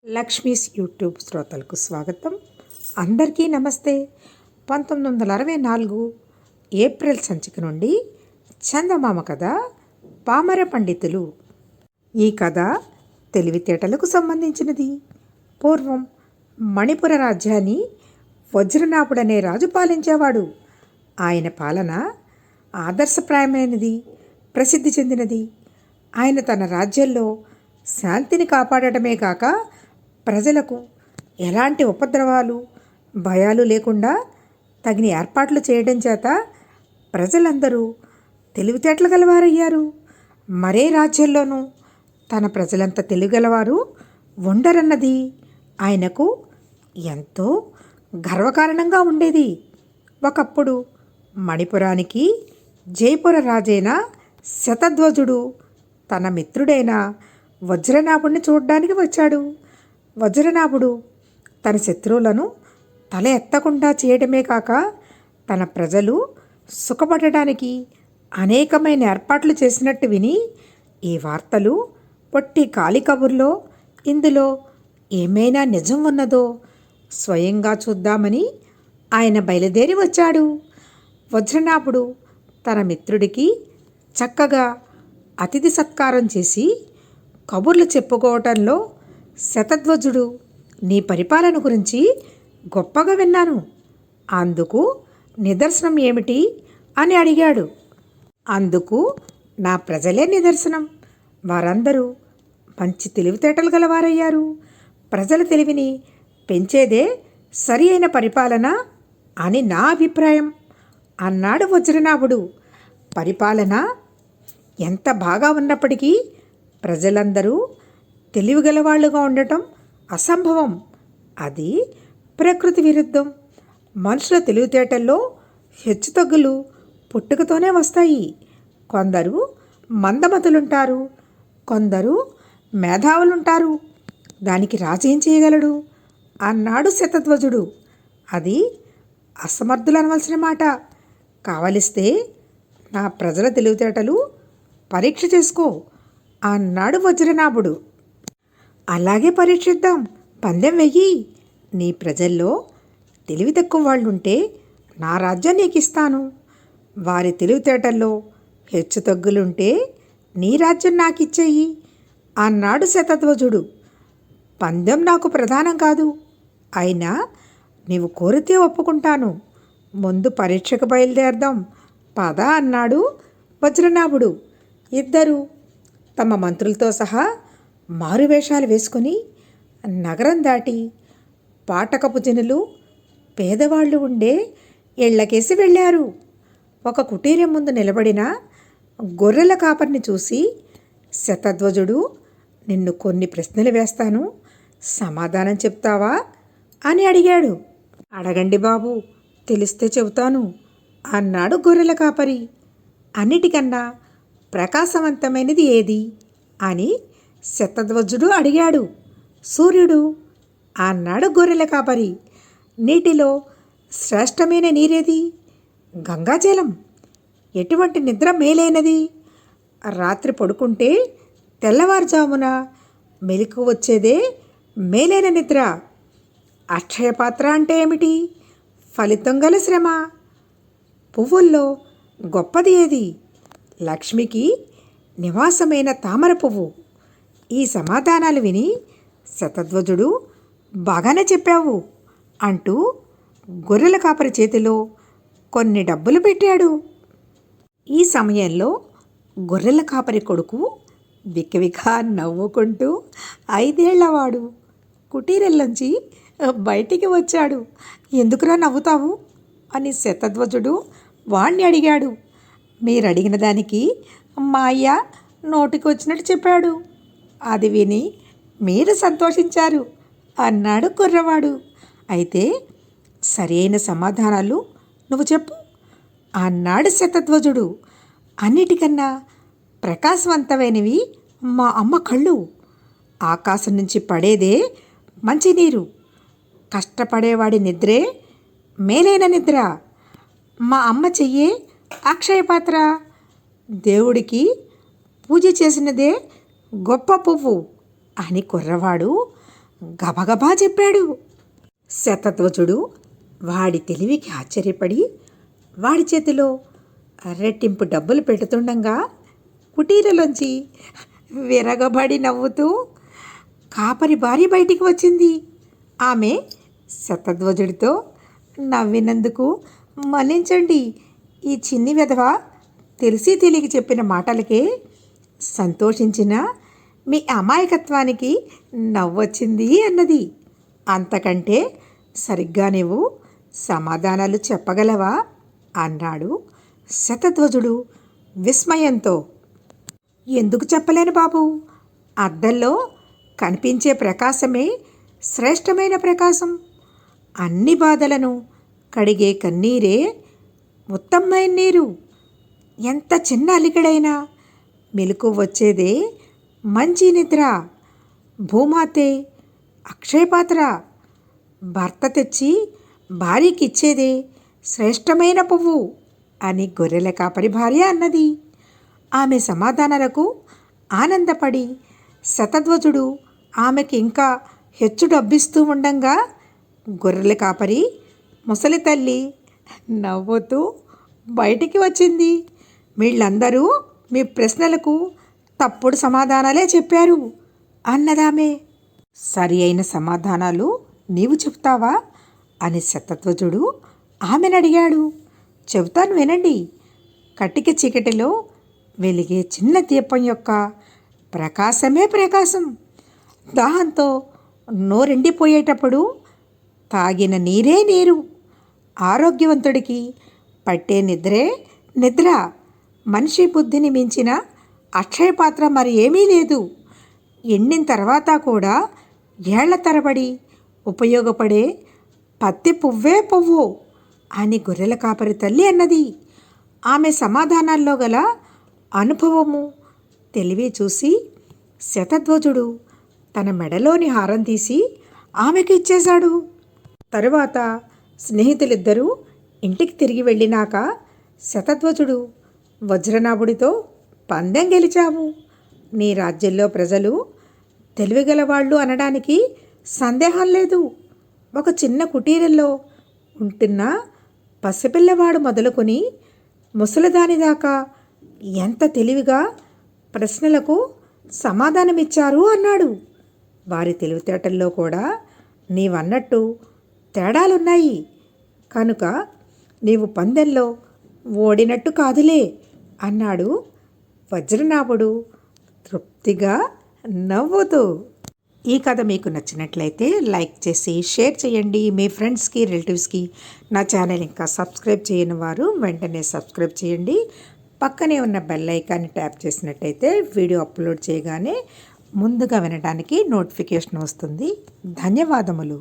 Lakshmi's YouTube శ్రోతలకు స్వాగతం. అందరికీ నమస్తే. 1964 ఏప్రిల్ సంచిక నుండి చందమామ కథ పామర పండితులు. ఈ కథ తెలివితేటలకు సంబంధించినది. పూర్వం మణిపుర రాజ్యాన్ని వజ్రనాభుడనే రాజు పాలించేవాడు. ఆయన పాలన ఆదర్శప్రాయమైనది, ప్రసిద్ధి చెందినది. ఆయన తన రాజ్యంలో శాంతిని కాపాడటమే కాక ప్రజలకు ఎలాంటి ఉపద్రవాలు, భయాలు లేకుండా తగిన ఏర్పాట్లు చేయడం చేత ప్రజలందరూ తెలివితేటలు గలవారయ్యారు. మరే రాజ్యంలోనూ తన ప్రజలంత తెలివిగలవారు ఉండరన్నది ఆయనకు ఎంతో గర్వకారణంగా ఉండేది. ఒకప్పుడు మణిపురానికి జైపుర రాజైన శతధ్వజుడు తన మిత్రుడైన వజ్రనాభుడిని చూడ్డానికి వచ్చాడు. వజ్రనాభుడు తన శత్రువులను తల ఎత్తకుండా చేయడమే కాక తన ప్రజలు సుఖపడటానికి అనేకమైన ఏర్పాట్లు చేసినట్టు విని, ఈ వార్తలు పొట్టి కాలి కబుర్లో ఇందులో ఏమైనా నిజం ఉన్నదో స్వయంగా చూద్దామని ఆయన బయలుదేరి వచ్చాడు. వజ్రనాభుడు తన మిత్రుడికి చక్కగా అతిథి సత్కారం చేసి కబుర్లు చెప్పుకోవటంలో, శతధ్వజుడు నీ పరిపాలన గురించి గొప్పగా విన్నాను, అందుకు నిదర్శనం ఏమిటి అని అడిగాడు. అందుకు నా ప్రజలే నిదర్శనం. వారందరూ మంచి తెలివితేటలు గలవారయ్యారు. ప్రజల తెలివిని పెంచేదే సరి అయిన పరిపాలన అని నా అభిప్రాయం అన్నాడు వజ్రనాభుడు. పరిపాలన ఎంత బాగా ఉన్నప్పటికీ ప్రజలందరూ తెలివిగలవాళ్లుగా ఉండటం అసంభవం. అది ప్రకృతి విరుద్ధం. మనుషుల తెలివితేటల్లో హెచ్చుతగ్గులు పుట్టుకతోనే వస్తాయి. కొందరు మందమతులుంటారు, కొందరు మేధావులుంటారు. దానికి రాజు ఏం చేయగలడు అన్నాడు శతధ్వజుడు. అది అసమర్థులు అనవలసిన మాట. కావలిస్తే నా ప్రజల తెలివితేటలు పరీక్ష చేసుకో అన్నాడు వజ్రనాభుడు. అలాగే పరీక్షిద్దాం, పందెం వెయ్యి. నీ ప్రజల్లో తెలివి తక్కువ వాళ్ళుంటే నా రాజ్యం నీకు ఇస్తాను. వారి తెలివితేటల్లో హెచ్చు తగ్గులుంటే నీ రాజ్యం నాకు ఇచ్చేయి అన్నాడు శతధ్వజుడు. పందెం నాకు ప్రధానం కాదు, అయినా నీవు కోరితే ఒప్పుకుంటాను. ముందు పరీక్షకు బయలుదేరదాం పద అన్నాడు వజ్రనాభుడు. ఇద్దరు తమ మంత్రులతో సహా మారువేషాలు వేసుకుని నగరం దాటి పాటకపు జనులు, పేదవాళ్ళు ఉండే ఇళ్లకేసి వెళ్ళారు. ఒక కుటీరం ముందు నిలబడిన గొర్రెల కాపరిని చూసి, శతధ్వజుడు నిన్ను కొన్ని ప్రశ్నలు వేస్తాను, సమాధానం చెప్తావా అని అడిగాడు. అడగండి బాబు, తెలిస్తే చెబుతాను అన్నాడు గొర్రెల కాపరి. అన్నిటికన్నా ప్రకాశవంతమైనది ఏది అని శతధ్వజుడు అడిగాడు. సూర్యుడు అన్నాడు గొర్రెల కాపరి. నీటిలో శ్రేష్టమైన నీరేది? గంగాజలం. ఎటువంటి నిద్ర మేలైనది? రాత్రి పడుకుంటే తెల్లవారుజామున మెలకు వచ్చేదే మేలైన నిద్ర. అక్షయపాత్ర అంటే ఏమిటి? ఫలితం గల శ్రమ. పువ్వుల్లో గొప్పది ఏది? లక్ష్మికి నివాసమైన తామర పువ్వు. ఈ సమాధానాలు విని శతధ్వజుడు బాగానే చెప్పావు అంటూ గొర్రెల కాపరి చేతిలో కొన్ని డబ్బులు పెట్టాడు. ఈ సమయంలో గొర్రెల కాపరి కొడుకు వికవికా నవ్వుకుంటూ 5 ఏళ్లవాడు కుటీరంలోంచి బయటికి వచ్చాడు. ఎందుకురా నవ్వుతావు అని శతధ్వజుడు వాణ్ణి అడిగాడు. మీరు అడిగిన దానికి మా అయ్య నోటికి వచ్చినట్టు చెప్పాడు, అది విని మీరు సంతోషించారు అన్నాడు కుర్రవాడు. అయితే సరైన సమాధానాలు నువ్వు చెప్పు అన్నాడు శతధ్వజుడు. అన్నిటికన్నా ప్రకాశవంతమైనవి మా అమ్మ కళ్ళు. ఆకాశం నుంచి పడేదే మంచినీరు. కష్టపడేవాడి నిద్రే మేలైన నిద్ర. మా అమ్మ చెయ్యే అక్షయపాత్ర. దేవుడికి పూజ చేసినదే గొప్ప పువ్వు అని కుర్రవాడు గబగబా చెప్పాడు. శతధ్వజుడు వాడి తెలివికి ఆశ్చర్యపడి వాడి చేతిలో రెట్టింపు డబ్బులు పెడుతుండగా కుటీరలోంచి విరగబడి నవ్వుతూ కాపరి భార్య బయటికి వచ్చింది. ఆమె శతధ్వజుడితో, నవ్వినందుకు మన్నించండి, ఈ చిన్ని వెధవ తెలిసి తెలియక చెప్పిన మాటలకే సంతోషించిన మీ అమాయకత్వానికి నవ్వొచ్చింది అన్నది. అంతకంటే సరిగ్గా నువ్వు సమాధానాలు చెప్పగలవా అన్నాడు శతధ్వజుడు విస్మయంతో. ఎందుకు చెప్పలేను బాబు, అద్దంలో కనిపించే ప్రకాశమే శ్రేష్టమైన ప్రకాశం. అన్ని బాధలను కడిగే కన్నీరే ఉత్తమమైన నీరు. ఎంత చిన్న అలికడైనా మెలకు వచ్చేదే మంచి నిద్ర. భూమాతే అక్షయపాత్ర. భర్త తెచ్చి భార్యకి ఇచ్చేదే శ్రేష్టమైన పువ్వు అని గొర్రెల కాపరి భార్య అన్నది. ఆమె సమాధానాలకు ఆనందపడి శతధ్వజుడు ఆమెకి ఇంకా హెచ్చు డబ్బిస్తూ ఉండంగా గొర్రెల కాపరి ముసలి తల్లి నవ్వుతూ బయటికి వచ్చింది. వీళ్ళందరూ మీ ప్రశ్నలకు తప్పుడు సమాధానాలే చెప్పారు అన్నదామె. సరి అయిన సమాధానాలు నీవు చెప్తావా అని శతధ్వజుడు ఆమెను అడిగాడు. చెబుతాను వినండి. కటిక చీకటిలో వెలిగే చిన్న దీపం యొక్క ప్రకాశమే ప్రకాశం. దాహంతో నోరెండిపోయేటప్పుడు తాగిన నీరే నీరు. ఆరోగ్యవంతుడికి పట్టే నిద్రే నిద్ర. మనిషి బుద్ధిని మించిన అక్షయపాత్ర మరి ఏమీ లేదు. ఎండిన తర్వాత కూడా ఏళ్ల తరబడి ఉపయోగపడే పత్తి పువ్వే పువ్వు అని గొర్రెల కాపరి తల్లి అన్నది. ఆమె సమాధానాల్లో గల అనుభవము, తెలివి చూసి శతధ్వజుడు తన మెడలోని హారం తీసి ఆమెకు ఇచ్చేశాడు. తరువాత స్నేహితులిద్దరూ ఇంటికి తిరిగి వెళ్ళినాక శతధ్వజుడు వజ్రనాభుడితో, పందెం గెలిచావు. నీ రాజ్యంలో ప్రజలు తెలివిగలవాళ్ళు అనడానికి సందేహం లేదు. ఒక చిన్న కుటీరంలో ఉంటున్న పసిపిల్లవాడు మొదలుకొని ముసలిదాని దాకా ఎంత తెలివిగా ప్రశ్నలకు సమాధానమిచ్చారు అన్నాడు. వారి తెలివితేటల్లో కూడా నీవన్నట్టు తేడాలున్నాయి కనుక నీవు పందెంలో ఓడినట్టు కాదులే అన్నాడు వజ్రనాభుడు తృప్తిగా నవ్వుతూ. ఈ కథ మీకు నచ్చినట్లయితే లైక్ చేసి షేర్ చేయండి. మీ ఫ్రెండ్స్కి, రిలేటివ్స్కి నా ఛానల్ ఇంకా సబ్స్క్రైబ్ చేయని వారు వెంటనే సబ్స్క్రైబ్ చేయండి. పక్కనే ఉన్న బెల్ ఐకాన్ని ట్యాప్ చేసినట్టయితే వీడియో అప్లోడ్ చేయగానే ముందుగా వినడానికి నోటిఫికేషన్ వస్తుంది. ధన్యవాదములు.